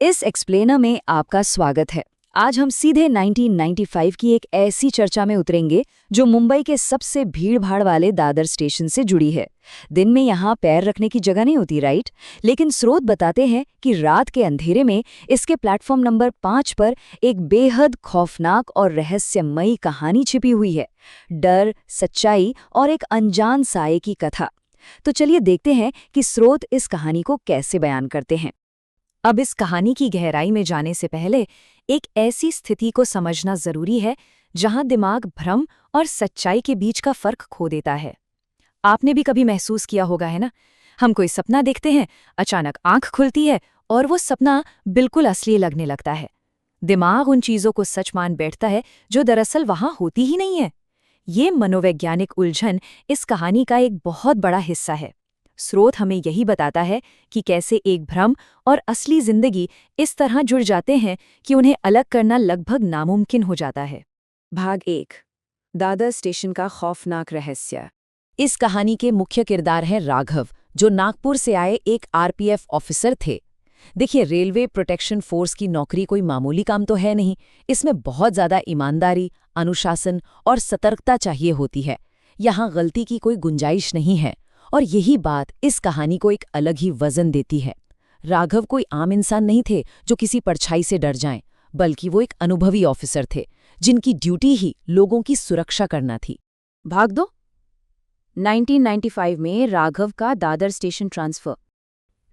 इस एक्सप्लेनर में आपका स्वागत है। आज हम सीधे 1995 की एक ऐसी चर्चा में उतरेंगे जो मुंबई के सबसे भीड़-भाड़ वाले दादर स्टेशन से जुड़ी है। दिन में यहाँ पैर रखने की जगह नहीं होती, राइट? लेकिन स्रोत बताते हैं कि रात के अंधेरे में इसके प्लेटफॉर्म नंबर 5 पर एक बेहद खौफनाक और रहस्यमयी कहानी छिपी हुई है। डर, सच्चाई और एक अनजान साये की कथा। तो चलिए देखते हैं कि स्रोत इस कहानी को कैसे बयान करते हैं। अब इस कहानी की गहराई में जाने से पहले एक ऐसी स्थिति को समझना जरूरी है जहां दिमाग भ्रम और सच्चाई के बीच का फर्क खो देता है। आपने भी कभी महसूस किया होगा, है ना? हम कोई सपना देखते हैं, अचानक आंख खुलती है और वो सपना बिल्कुल असली लगने लगता है। दिमाग उन चीजों को सच मान बैठता है जो दरअसल वहां होती ही नहीं है। ये मनोवैज्ञानिक उलझन इस कहानी का एक बहुत बड़ा हिस्सा है। स्रोत हमें यही बताता है कि कैसे एक भ्रम और असली जिंदगी इस तरह जुड़ जाते हैं कि उन्हें अलग करना लगभग नामुमकिन हो जाता है। भाग 1, दादर स्टेशन का खौफनाक रहस्य। इस कहानी के मुख्य किरदार हैं राघव, जो नागपुर से आए एक आरपीएफ ऑफिसर थे। देखिए, रेलवे प्रोटेक्शन फोर्स की नौकरी कोई मामूली काम तो है नहीं। इसमें बहुत ज्यादा ईमानदारी, अनुशासन और सतर्कता चाहिए होती है। यहाँ गलती की कोई गुंजाइश नहीं है। और यही बात इस कहानी को एक अलग ही वजन देती है। राघव कोई आम इंसान नहीं थे जो किसी परछाई से डर जाएं, बल्कि वो एक अनुभवी ऑफिसर थे जिनकी ड्यूटी ही लोगों की सुरक्षा करना थी। भाग 2, 1995 में राघव का दादर स्टेशन ट्रांसफर।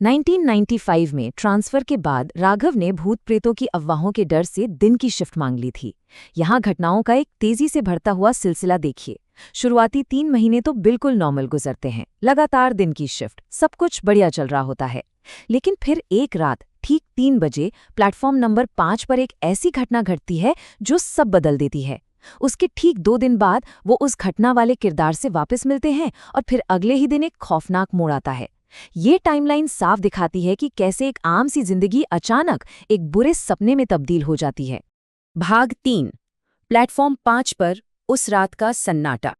1995 में ट्रांसफर के बाद राघव ने भूत प्रेतों की अफवाहों के डर से दिन की शिफ्ट मांग ली थी। यहाँ घटनाओं का एक तेजी से बढ़ता हुआ सिलसिला देखिए। शुरुआती 3 महीने तो बिल्कुल नॉर्मल गुजरते हैं, लगातार दिन की शिफ्ट, सब कुछ बढ़िया चल रहा होता है। लेकिन फिर एक रात ठीक 3 बजे प्लेटफॉर्म नंबर 5 पर एक ऐसी घटना घटती है जो सब बदल देती है। उसके ठीक 2 दिन बाद वो उस घटना वाले किरदार से वापस मिलते हैं और फिर अगले ही दिन एक खौफनाक मोड़ आता है। ये टाइमलाइन साफ दिखाती है कि कैसे एक आम सी जिंदगी अचानक एक बुरे सपने में तब्दील हो जाती है। भाग 3, प्लेटफॉर्म 5 पर उस रात का सन्नाटा।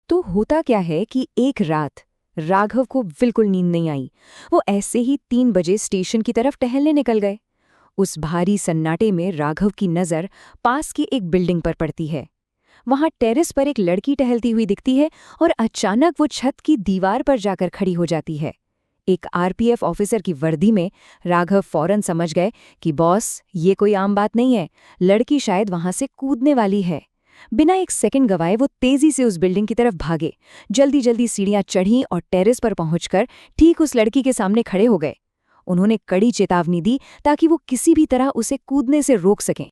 तो होता क्या है कि एक रात राघव को बिल्कुल नींद नहीं आई। वो ऐसे ही 3 बजे स्टेशन की तरफ टहलने निकल गए। उस भारी सन्नाटे में राघव की नज़र पास की एक बिल्डिंग पर पड़ती है। वहां टेरेस पर एक लड़की टहलती हुई दिखती है और अचानक वो छत की दीवार पर जाकर खड़ी हो जाती है। एक आरपीएफ ऑफिसर की वर्दी में राघव फौरन समझ गए कि बॉस, ये कोई आम बात नहीं है, लड़की शायद वहां से कूदने वाली है। बिना एक सेकंड गवाए वो तेजी से उस बिल्डिंग की तरफ भागे। जल्दी जल्दी सीढ़ियां चढ़ीं और टेरेस पर पहुंचकर ठीक उस लड़की के सामने खड़े हो गए। उन्होंने कड़ी चेतावनी दी ताकि वो किसी भी तरह उसे कूदने से रोक सकें।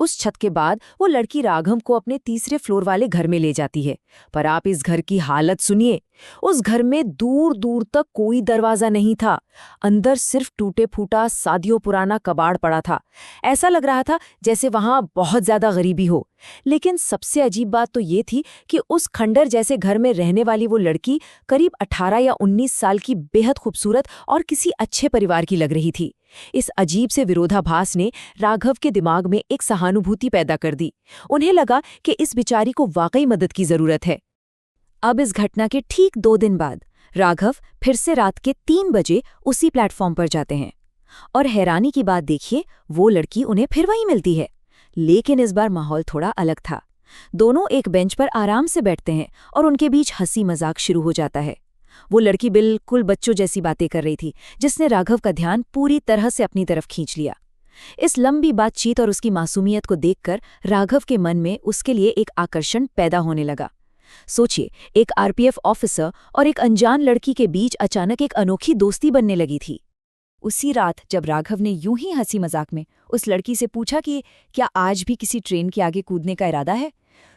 उस छत के बाद वो लड़की राघव को अपने तीसरे फ्लोर वाले घर में ले जाती है। पर आप इस घर की हालत सुनिए। उस घर में दूर दूर तक कोई दरवाजा नहीं था। अंदर सिर्फ टूटे फूटा सदियों पुराना कबाड़ पड़ा था। ऐसा लग रहा था जैसे वहां बहुत ज्यादा गरीबी हो। लेकिन सबसे अजीब बात तो ये थी कि उस खंडर जैसे घर में रहने वाली वो लड़की करीब 18 या 19 साल की, बेहद खूबसूरत और किसी अच्छे परिवार की लग रही थी। इस अजीब से विरोधाभास ने राघव के दिमाग में एक सहानुभूति पैदा कर दी। उन्हें लगा कि इस बेचारी को वाकई मदद की जरूरत है। अब इस घटना के ठीक 2 दिन बाद राघव फिर से रात के 3 बजे उसी प्लेटफॉर्म पर जाते हैं। और हैरानी की बात देखिए, वो लड़की उन्हें फिर वहीं मिलती है। लेकिन इस बार माहौल थोड़ा अलग था। दोनों एक बेंच पर आराम से बैठते हैं और उनके बीच हंसी मजाक शुरू हो जाता है। वो लड़की बिल्कुल बच्चों जैसी बातें कर रही थी, जिसने राघव का ध्यान पूरी तरह से अपनी तरफ खींच लिया। इस लंबी बातचीत और उसकी मासूमियत को देखकर राघव के मन में उसके लिए एक आकर्षण पैदा होने लगा। सोचिए, एक आरपीएफ ऑफिसर और एक अनजान लड़की के बीच अचानक एक अनोखी दोस्ती बनने लगी थी। उसी रात जब राघव ने यूं ही हंसी मजाक में उस लड़की से पूछा कि क्या आज भी किसी ट्रेन के आगे कूदने का इरादा है,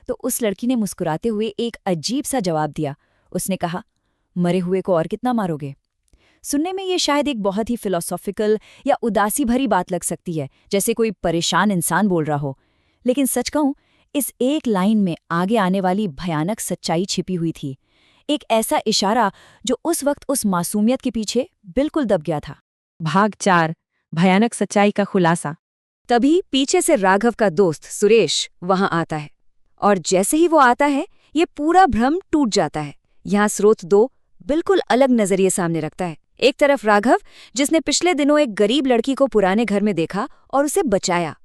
तो उस लड़की ने मुस्कुराते हुए एक अजीब सा जवाब दिया। उसने कहा, मरे हुए को और कितना मारोगे? सुनने में ये शायद एक बहुत ही फिलोसॉफिकल या उदासी भरी बात लग सकती है, जैसे कोई परेशान इंसान बोल रहा हो। लेकिन सच कहूं, इस एक लाइन में आगे आने वाली भयानक सच्चाई छिपी हुई थी। एक ऐसा इशारा जो उस वक्त उस मासूमियत के पीछे बिल्कुल दब गया था। भाग 4, भयानक सच्चाई का खुलासा। तभी पीछे से राघव का दोस्त सुरेश वहां आता है और जैसे ही वो आता है, ये पूरा भ्रम टूट जाता है। यहाँ स्रोत 2 बिल्कुल अलग नजरिए सामने रखता है। एक तरफ राघव, जिसने पिछले दिनों एक गरीब लड़की को पुराने घर में देखा और उसे बचाया,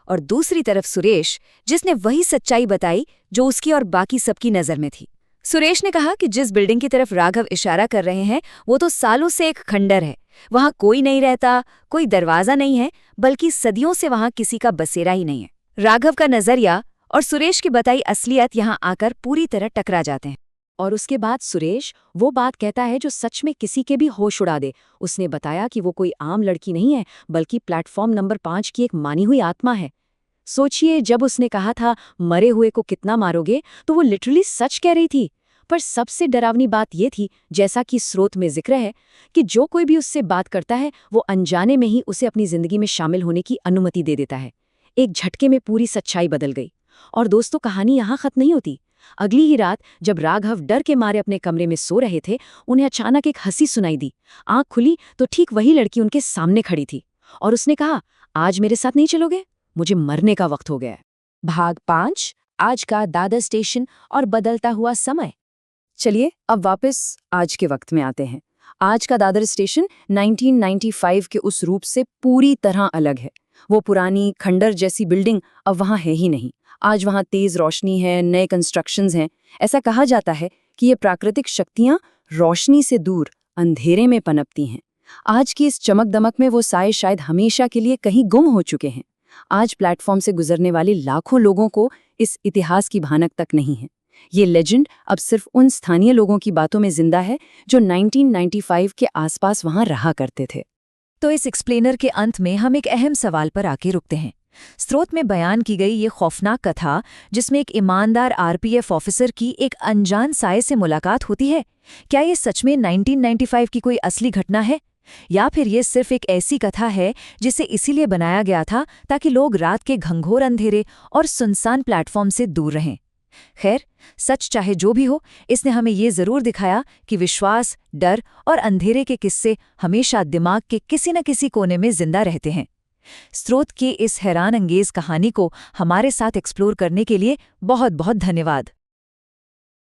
और दूसरी तरफ सुरेश, जिसने वही सच्चाई बताई जो उसकी और बाकी सबकी नजर में थी। सुरेश ने कहा कि जिस बिल्डिंग की तरफ राघव इशारा कर रहे हैं वो तो सालों से एक खंडर है। वहां कोई नहीं रहता, कोई दरवाजा नहीं है, बल्कि सदियों से वहां किसी का बसेरा ही नहीं है। राघव का नजरिया और सुरेश की बताई असलियत यहां आकर पूरी तरह टकरा जाते हैं। और उसके बाद सुरेश वो बात कहता है जो सच में किसी के भी होश उड़ा दे। उसने बताया कि वो कोई आम लड़की नहीं है, बल्कि प्लेटफॉर्म नंबर 5 की एक मानी हुई आत्मा है। सोचिए, जब उसने कहा था मरे हुए को कितना मारोगे, तो वो लिटरली सच कह रही थी। पर सबसे डरावनी बात ये थी, जैसा कि स्रोत में जिक्र है, कि जो कोई भी उससे बात करता है वो अनजाने में ही उसे अपनी जिंदगी में शामिल होने की अनुमति दे देता है। एक झटके में पूरी सच्चाई बदल गई। और दोस्तों, कहानी यहाँ खत्म नहीं होती। अगली ही रात जब राघव डर के मारे अपने कमरे में सो रहे थे, उन्हें अचानक एक हंसी सुनाई दी। आंख खुली तो ठीक वही लड़की उनके सामने खड़ी थी, और उसने कहा, आज मेरे साथ नहीं चलोगे? मुझे मरने का वक्त हो गया है। भाग 5, आज का दादर स्टेशन और बदलता हुआ समय। चलिए अब वापस आज के वक्त में आते हैं। आज का दादर स्टेशन 1995 के उस रूप से पूरी तरह अलग है। वो पुरानी खंडर जैसी बिल्डिंग अब वहाँ है ही नहीं। आज वहाँ तेज रोशनी है, नए कंस्ट्रक्शंस हैं। ऐसा कहा जाता है कि ये प्राकृतिक शक्तियाँ रोशनी से दूर अंधेरे में पनपती हैं। आज की इस चमक दमक में वो साए शायद हमेशा के लिए कहीं गुम हो चुके हैं। आज प्लेटफॉर्म से गुजरने वाले लाखों लोगों को इस इतिहास की भनक तक नहीं है। ये लेजेंड अब सिर्फ उन स्थानीय लोगों की बातों में जिंदा है जो 1995 के आसपास वहां रहा करते थे। तो इस एक्सप्लेनर के अंत में हम एक अहम सवाल पर आके रुकते हैं। स्रोत में बयान की गई ये खौफनाक कथा, जिसमें एक ईमानदार आरपीएफ ऑफिसर की एक अनजान साये से मुलाकात होती है, क्या ये सच में 1995 की कोई असली घटना है, या फिर ये सिर्फ एक ऐसी कथा है जिसे इसीलिए बनाया गया था ताकि लोग रात के घंघोर अंधेरे और सुनसान प्लेटफॉर्म से दूर रहें? खैर, सच चाहे जो भी हो, इसने हमें ये जरूर दिखाया कि विश्वास, डर और अंधेरे के किस्से हमेशा दिमाग के किसी न किसी कोने में जिंदा रहते हैं। स्रोत की इस हैरान अंगेज कहानी को हमारे साथ एक्सप्लोर करने के लिए बहुत बहुत धन्यवाद।